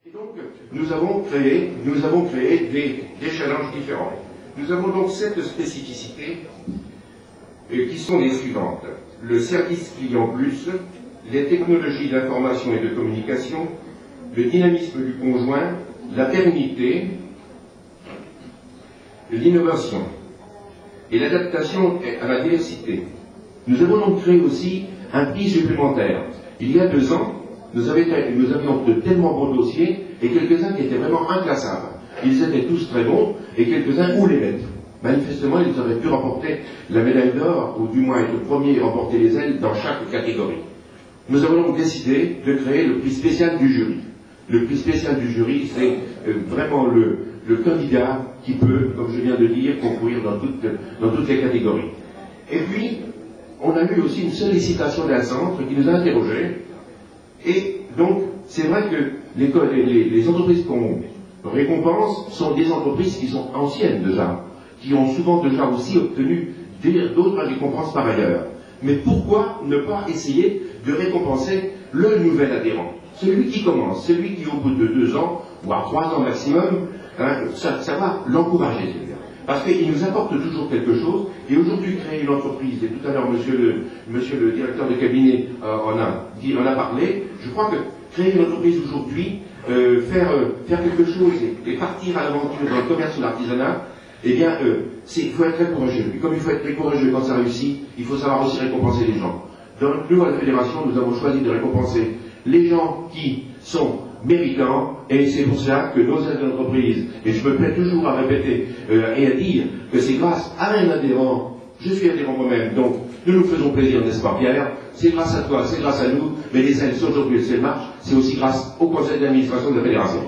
Et donc, nous avons créé des challenges différents. Nous avons donc 7 spécificités qui sont les suivantes. Le service client plus, les technologies d'information et de communication, le dynamisme du conjoint, la pérennité, l'innovation et l'adaptation à la diversité. Nous avons donc créé aussi un prix supplémentaire. Il y a 2 ans, nous avions de tellement bons dossiers et quelques-uns qui étaient vraiment inclassables. Ils étaient tous très bons et quelques-uns où les mettre. Manifestement, ils auraient pu remporter la médaille d'or ou du moins être le premier et remporter les ailes dans chaque catégorie. Nous avons donc décidé de créer le prix spécial du jury. Le prix spécial du jury, c'est vraiment le candidat qui peut, comme je viens de dire, concourir dans toutes les catégories. Et puis, on a eu aussi une sollicitation d'un centre qui nous a interrogés. Et donc, c'est vrai que les entreprises qu'on récompense sont des entreprises qui sont anciennes déjà, qui ont souvent déjà aussi obtenu d'autres récompenses par ailleurs. Mais pourquoi ne pas essayer de récompenser le nouvel adhérent, celui qui commence, celui qui au bout de 2 ans, voire 3 ans maximum, ça va l'encourager celui-là. Parce qu'il nous apporte toujours quelque chose, et aujourd'hui créer une entreprise, et tout à l'heure monsieur le directeur de cabinet en a parlé, je crois que créer une entreprise aujourd'hui, faire quelque chose et partir à l'aventure dans le commerce ou l'artisanat, eh bien, il faut être très courageux. Et comme il faut être très courageux quand ça réussit, il faut savoir aussi récompenser les gens. Donc, nous, à la Fédération, nous avons choisi de récompenser les gens qui sont méritants, et c'est pour cela que nos entreprises, et je me plais toujours à répéter et à dire que c'est grâce à un adhérent, je suis adhérent moi-même, donc nous nous faisons plaisir, n'est-ce pas Pierre? C'est grâce à toi, c'est grâce à nous, mais les ailes aujourd'hui, elles marchent, c'est aussi grâce au conseil d'administration de la Fédération.